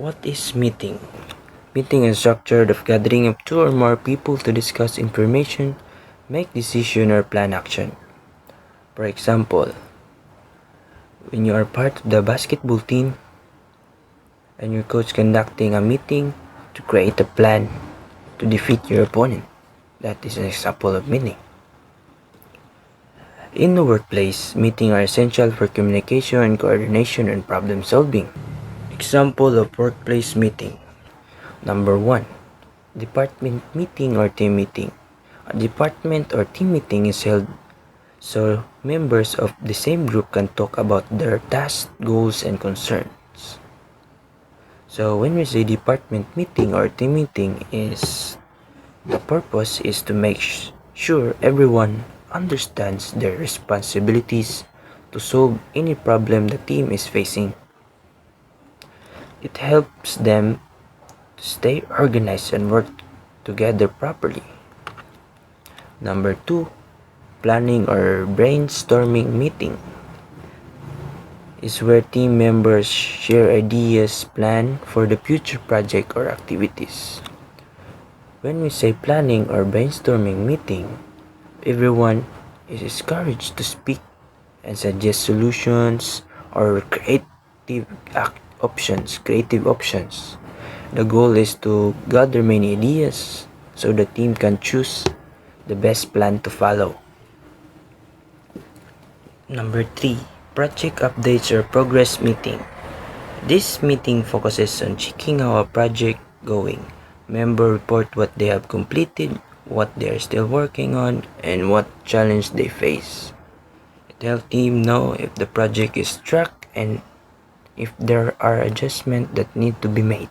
What is meeting? Meeting is structured of gathering of two or more people to discuss information, make decision, or plan action. For example, when you are part of the basketball team and your coach conducting a meeting to create a plan to defeat your opponent. That is an example of meeting. In the workplace, meetings are essential for communication, coordination, and problem solving. Example of workplace meeting. Number 1. Department meeting or team meeting. A department or team meeting is held so members of the same group can talk about their tasks, goals, and concerns. So when we say department meeting or team meeting, the purpose is to make sure everyone understands their responsibilities to solve any problem the team is facing. It helps them to stay organized and work together properly. Number 2, planning or brainstorming meeting is where team members share ideas, plan for the future project or activities. When we say planning or brainstorming meeting, everyone is encouraged to speak and suggest solutions or creative options. The goal is to gather many ideas so the team can choose the best plan to follow. Number 3, project updates or progress meeting. This meeting focuses on checking how a project going. Members report what they have completed, what they are still working on, and what challenge they face. It helps team know if the project is tracked and if there are adjustments that need to be made.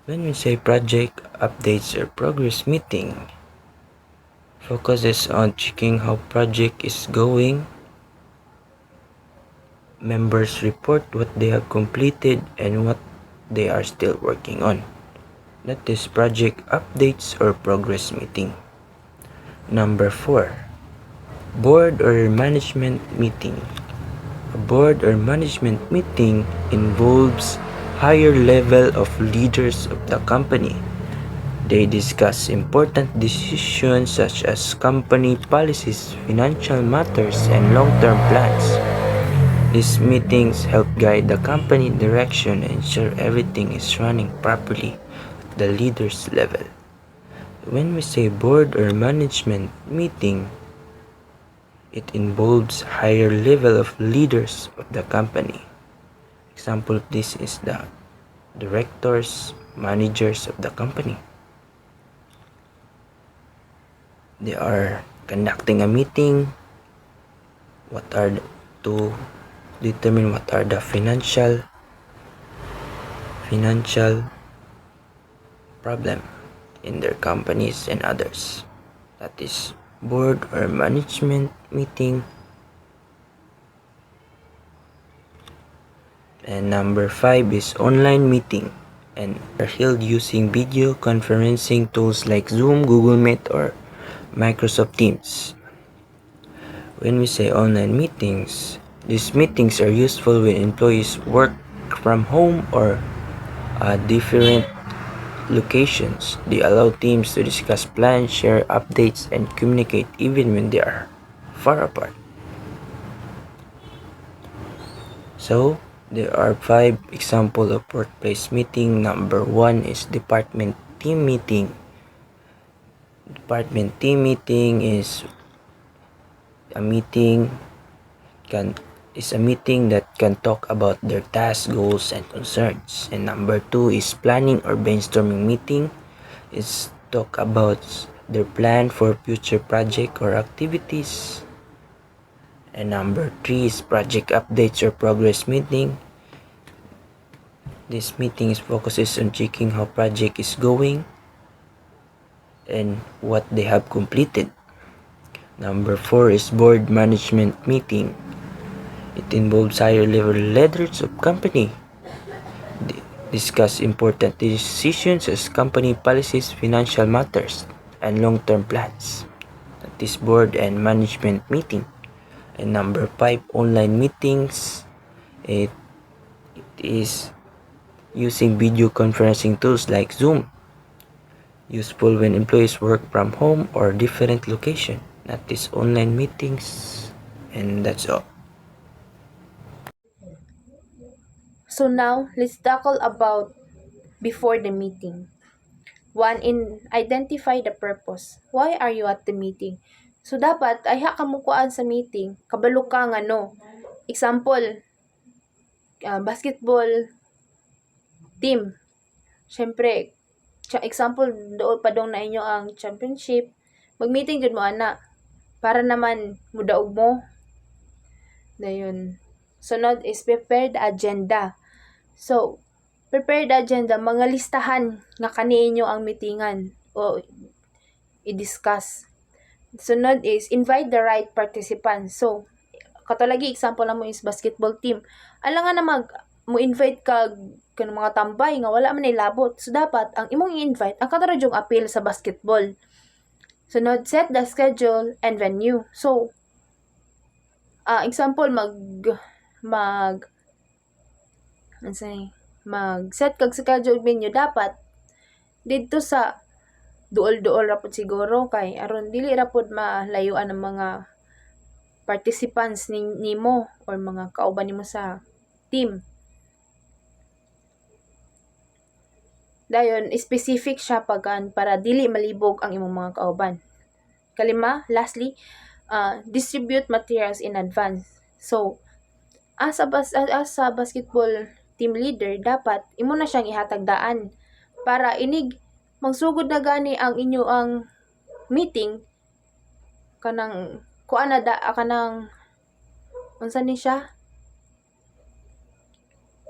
When we say project updates or progress meeting, focuses on checking how project is going. Members report what they have completed and what they are still working on. That is project updates or progress meeting. Number 4, board or management meeting. A board or management meeting involves higher level of leaders of the company. They discuss important decisions such as company policies, financial matters, and long-term plans. These meetings help guide the company direction and ensure everything is running properly at the leaders level. When we say board or management meeting, it involves higher level of leaders of the company. Example of this is the directors, managers of the company. They are conducting a meeting to determine what are the financial problem in their companies and others. That is board or management meeting. And number 5 is online meeting and are held using video conferencing tools like Zoom, Google Meet, or Microsoft Teams. When we say online meetings, these meetings are useful when employees work from home or different locations. They allow teams to discuss plans, share updates, and communicate even when they are far apart. So, there are 5 examples of workplace meeting. Number 1 is department team meeting. Department team meeting is a meeting that can talk about their tasks, goals, and concerns. And number 2 is planning or brainstorming meeting. It's talk about their plan for future project or activities. And number 3 is project updates or progress meeting. This meeting focuses on checking how project is going and what they have completed. Number 4 is board management meeting. It involves higher level leaders of company. Discuss important decisions as company policies, financial matters, and long-term plans. That is board and management meeting. And number 5, online meetings. It is using video conferencing tools like Zoom, useful when employees work from home or different location, not just online meetings, and that's all. So now, let's tackle about before the meeting. One, identify the purpose. Why are you at the meeting? So dapat ay ka mo kuan sa meeting, kabalo ka nga no. Example, basketball team. Syempre, example doon pa dong na inyo ang championship. Mag-meeting jud mo ana para naman mudaog mo. Dayon. Sunod is prepare the agenda. So, prepare the agenda, mga listahan nga kaniinyo ang meetingan o i-discuss. Sunod is invite the right participants. So, katulagi example na mo is basketball team. Alangan na mo invite kag kanang mga tambay nga wala man labot. So dapat ang imong i-invite ang katara jung appeal sa basketball. Sunod, set the schedule and venue. So, example mag-set kag schedule venue dapat didto sa duol-duol ra pud siguro kay aron dili ra pud malayuan ang mga participants nimo or mga kauban nimo sa team. Dayon specific siya para dili malibog ang imong mga kauban. Kalima, lastly, distribute materials in advance. So, as a basketball team leader, dapat imo na siyang ihatag daan para inig magsugod na gani ang inyo ang meeting kanang kuan na kanang unsa ni siya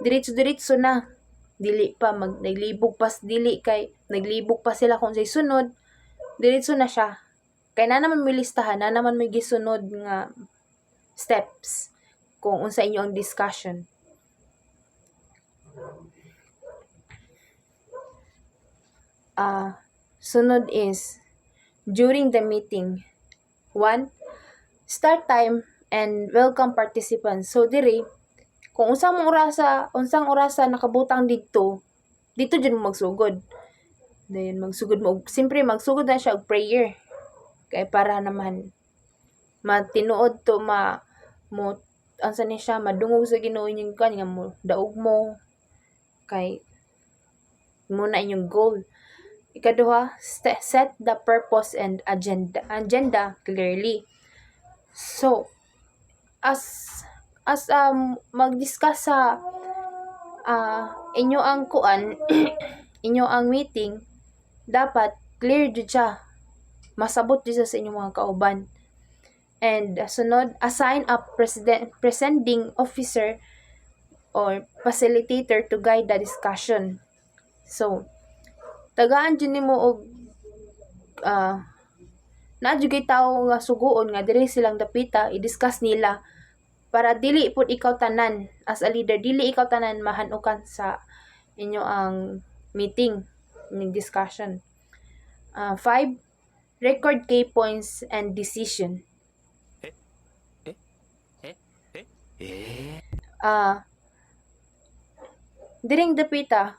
diretso na dili pa naglibog pa sila kung say sunod diretso na siya kay na naman may listahan na naman may gisunod nga steps kung unsa inyo ang discussion. Sunod is during the meeting. 1. Start time and welcome participants. So diri kung unsang orasa nakabutang dito jud mo magsugod. Dayon magsugod mo siyempre magsugod na siya og prayer. Kay para naman matinuod to mo ansa ni siya madungog sa Ginoo inyong kan nga mo daog mo kay mo na inyong goal. Ikaduha, set the purpose and agenda clearly. So, as mag-discuss sa inyo ang kuan, inyo ang meeting, dapat clear jud siya. Masabot jud sa inyong mga kauban. And sunod, assign a presenting officer or facilitator to guide the discussion. So, tagaan dyan nimo og na jud kay tawo nga suguon nga diri silang dapita i-discuss nila para dili pud ikaw tanan as a leader dili ikaw tanan mahanukan sa inyo ang meeting ning discussion. 5 record key points and decision. Diring dapita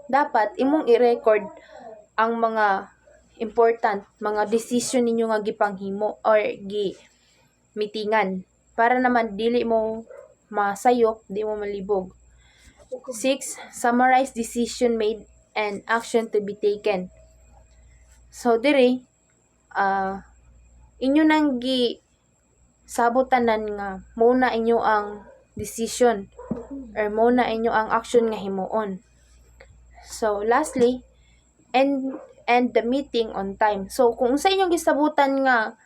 dapat imong i-record ang mga important mga decision ninyo nga gipanghimo or meetingan para naman dili mo masayop, di mo malibog. 6. Summarize decision made and action to be taken. So diri inyo nang sabutanan nga muna inyo ang decision or muna inyo ang action nga himuon. So, lastly, end the meeting on time. So, kung sa inyong gisabutan nga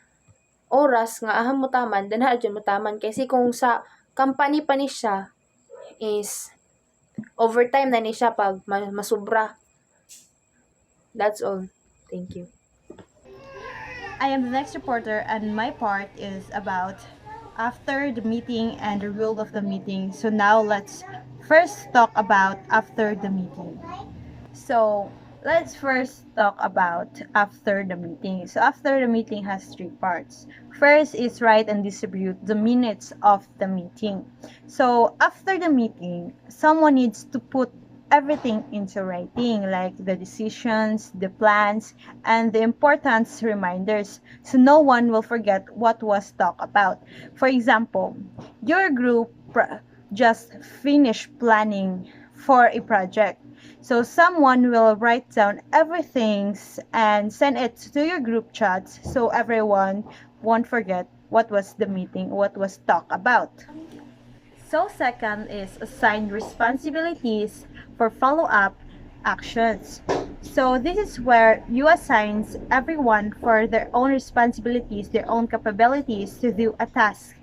oras nga aham mo taman, then hadyo mo taman. Kasi kung sa company pa ni siya is overtime na ni siya pag masubra. That's all. Thank you. I am the next reporter and my part is about after the meeting and the rule of the meeting. So now let's first talk about after the meeting. So Let's first talk about after the meeting. So after the meeting has three parts. First is write and distribute the minutes of the meeting. So after the meeting, someone needs to put everything into writing, like the decisions, the plans, and the importance reminders, so no one will forget what was talked about. For example, your group just finished planning for a project. So someone will write down everything and send it to your group chats so everyone won't forget what was the meeting, what was talked about. So second is assign responsibilities for follow-up actions. So this is where you assign everyone for their own responsibilities, their own capabilities to do a task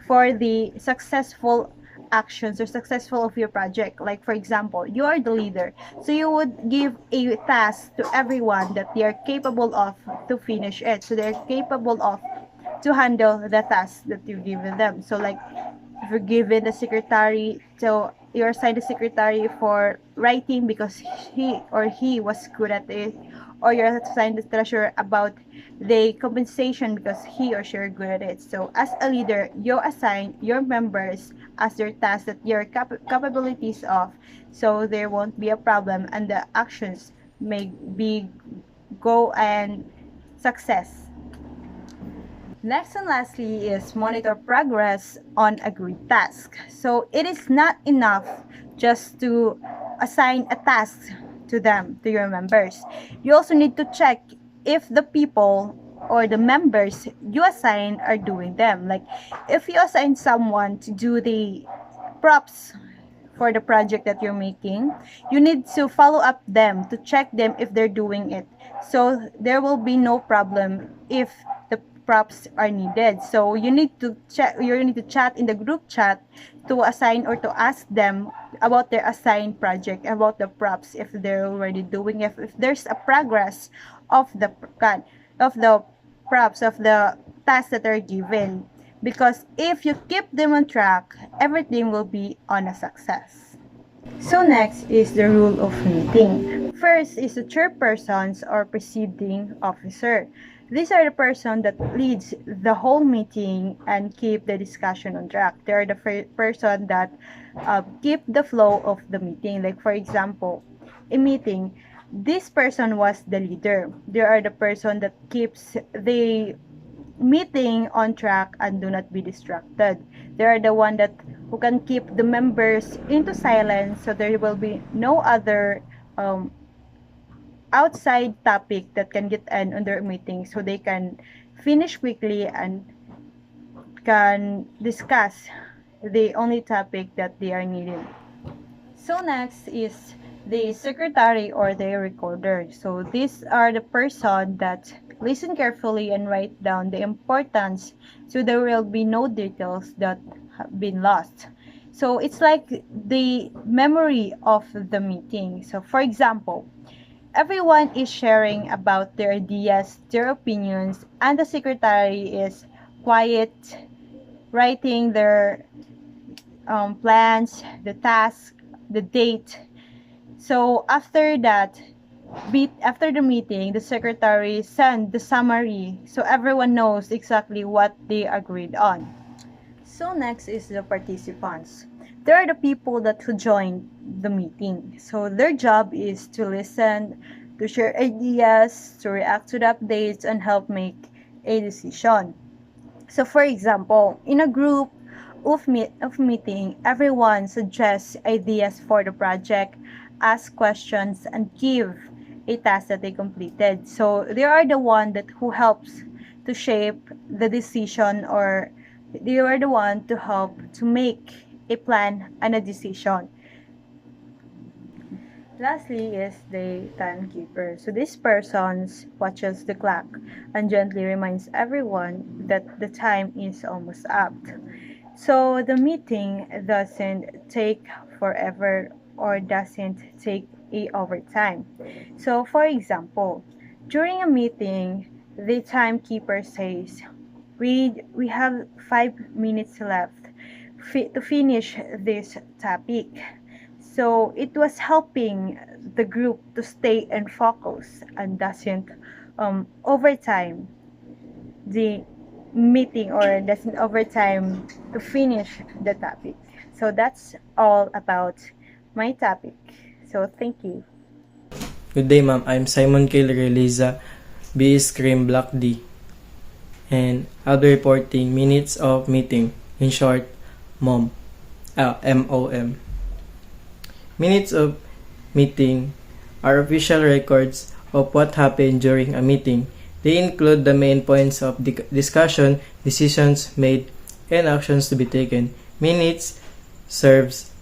for the successful actions or successful of your project. Like for example, you are the leader. So you would give a task to everyone that they are capable of to finish it. So they're capable of to handle the task that you give them. So like if you're given the secretary, so you're assigned a secretary for writing because he was good at it, or you're assigned the treasurer about the compensation because he or she are good at it. So as a leader, you assign your members as their tasks that your capabilities of, so there won't be a problem and the actions may be go and success. Next and lastly is monitor progress on agreed task. So it is not enough just to assign a task to them, to your members. You also need to check if the people or the members you assign are doing them. Like if you assign someone to do the props for the project that you're making, you need to follow up them to check them if they're doing it. So there will be no problem if the props are needed. So you need to check, you need to chat in the group chat to assign or to ask them about their assigned project, about the props if they're already doing it, if there's a progress of the of the props of the tasks that are given, because if you keep them on track, everything will be on a success. So next is the rule of meeting. First is the chairpersons or presiding officer. These are the person that leads the whole meeting and keep the discussion on track. They are the person that keep the flow of the meeting. Like for example, a meeting, this person was the leader. They are the person that keeps the meeting on track and do not be distracted. They are the one that who can keep the members into silence so there will be no other outside topic that can get end on their meeting, so they can finish quickly and can discuss the only topic that they are needing. So next is the secretary or the recorder. So these are the person that listen carefully and write down the importance so there will be no details that have been lost. So it's like the memory of the meeting. So for example, everyone is sharing about their ideas, their opinions, and the secretary is quiet, writing their plans, the task, the date. So after that, after the meeting, the secretary sent the summary so everyone knows exactly what they agreed on. So next is the participants. They are the people that who joined the meeting. So their job is to listen, to share ideas, to react to the updates, and help make a decision. So for example, in a group of meeting, everyone suggests ideas for the project, ask questions, and give a task that they completed. So they are the one that who helps to shape the decision, or they are the one to help to make a plan and a decision. Lastly is the timekeeper. So this person watches the clock and gently reminds everyone that the time is almost up. So the meeting doesn't take forever or doesn't take a overtime. So for example, during a meeting, the timekeeper says, we have 5 minutes left to finish this topic. So it was helping the group to stay and focus and doesn't overtime the meeting or doesn't overtime to finish the topic. So that's all about my topic. So thank you. Good day, ma'am. I'm Simon K. Reliza, BE Scream Block D. And I'll be reporting minutes of meeting. In short, MOM. MOM. Minutes of meeting are official records of what happened during a meeting. They include the main points of discussion, decisions made, and actions to be taken. Minutes serves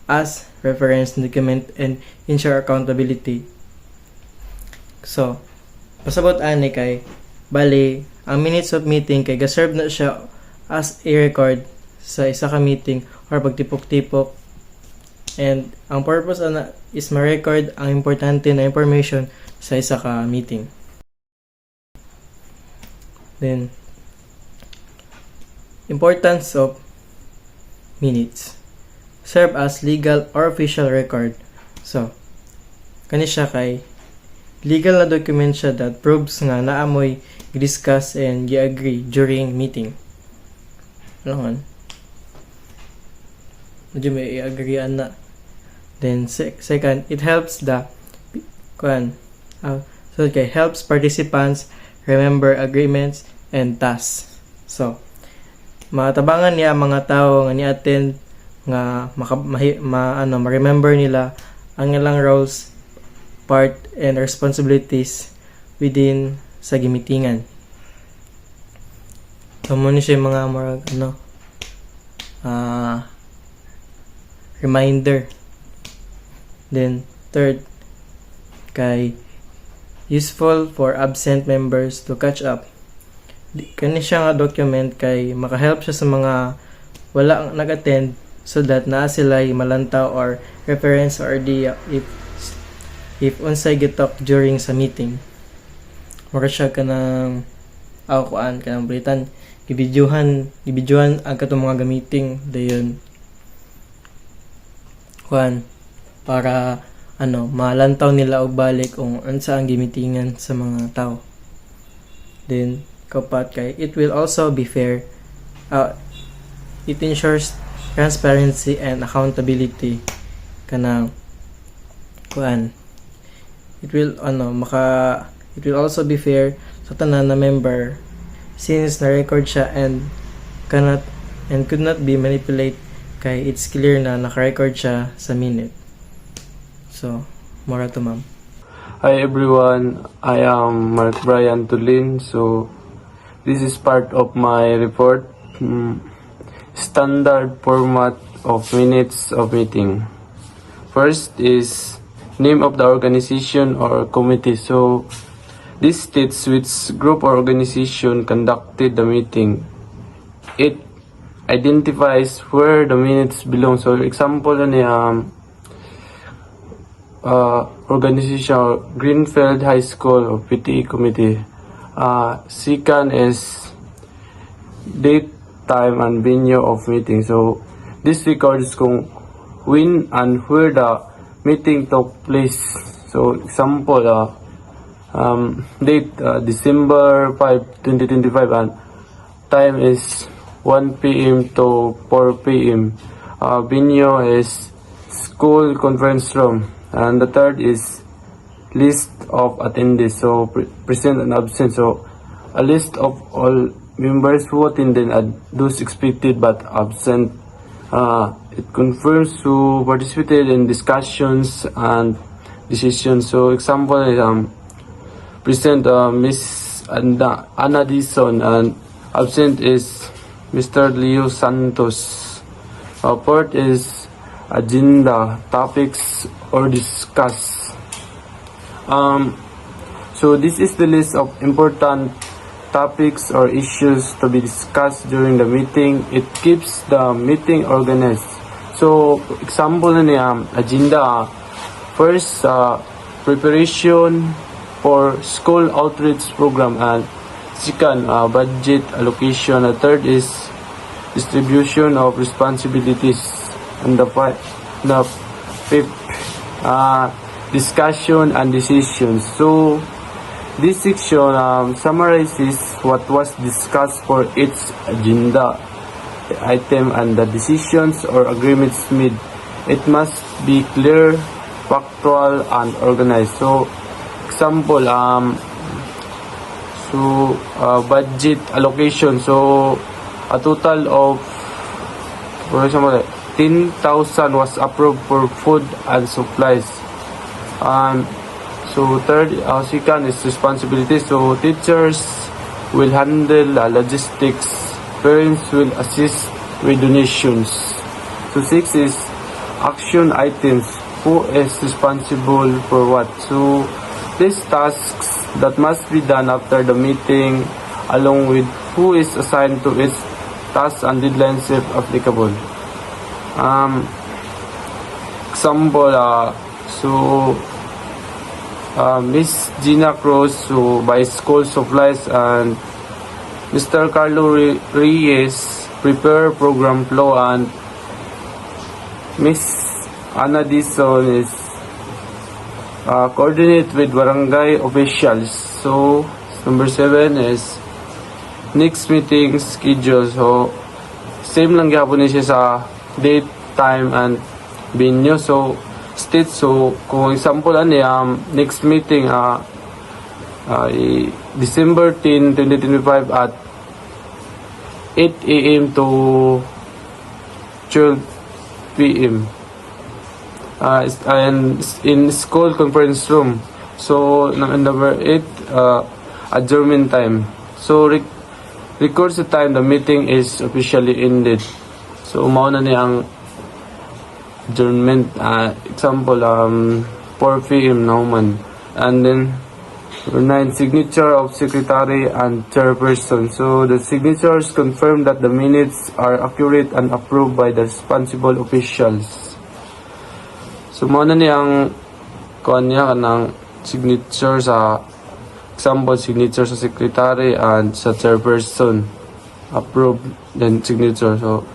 as reference document and ensure accountability. So, pasabot ani kay bali ang minutes of meeting kay gaserve na siya as a record sa isa ka meeting or pagtipok-tipok, and ang purpose ana is ma-record ang importante na information sa isa ka meeting. Then, importance of minutes. Serve as legal or official record. So, kani siya kay legal na document siya that proves nga naamoy discuss and gi-agree during meeting. Alam medyo may i-agreean na. Then, second, it helps the helps participants remember agreements and tasks. So, matabangan niya mga tao nga ni-attend nga ma-remember nila ang ilang roles, part, and responsibilities within sa gimitingan. So, muna siya mga reminder. Then, third, kay useful for absent members to catch up. Kani siya nga document kay makahelp siya sa mga wala nag-attend so that naa sila malantaw or reference or idea if unsay gitalk during sa meeting. Mura siya kanang kanang balitan gibidyohan ang katong mga gamiting dayon para malantaw nila og balik kung unsa ang gimitingan sa mga tao. Then kapat kay it will also be fair. It ensures transparency and accountability kanang it will also be fair sa tanan na member since na-record siya and could not be manipulated kay it's clear na naka-record siya sa minute. So, mora to ma'am. Hi everyone, I am Mark Brian Tulin. So, this is part of my report. Standard format of minutes of meeting. First is name of the organization or committee. So, this states which group or organization conducted the meeting. It identifies where the minutes belong. So, example organization Greenfield High School or PTE committee. Second is date, time, and venue of meeting. So, this records kung when and where the meeting took place. So, example, date December 5, 2025, and time is 1 p.m. to 4 p.m. Venue is school conference room. And the third is list of attendees. So, present and absent. So, a list of all members who attended and those expected but absent. It confirms who participated in discussions and decisions. So, example is present Miss Anna Dison and absent is Mr. Leo Santos. Fourth is agenda, topics or discuss. So this is the list of important topics or issues to be discussed during the meeting. It keeps the meeting organized. So example ni agenda. First, preparation for school outreach program, and second, budget allocation. The third is distribution of responsibilities, and the fifth, discussion and decisions. So this section summarizes what was discussed for each agenda item and the decisions or agreements made. It must be clear, factual, and organized. So example, budget allocation. So a total of, for example, 10,000 was approved for food and supplies. So third, second is responsibility. So teachers will handle logistics. Parents will assist with donations. So six is action items. Who is responsible for what? So these tasks that must be done after the meeting, along with who is assigned to each task and deadlines if applicable. Example, Miss Gina Cruz buys school supplies and Mr. Carlo Reyes prepare program flow, and Miss Ana Dizon is coordinate with barangay officials. So number 7 is next meeting schedule. So same lang gyapon ni siya sa date, time, and venue. So state, so kung example next meeting December 10, 2025 at 8 a.m. to 12 p.m. And in school conference room. So number 8, adjournment time. So records the time the meeting is officially ended. So mauna ni ang adjournment, example 4 p.m. naman. And then 9, signature of secretary and chairperson. So the signatures confirm that the minutes are accurate and approved by the responsible officials. So mauna ni ang kuan niya kanang signature sa, example, signature sa secretary and sa chairperson, approved, then signature. So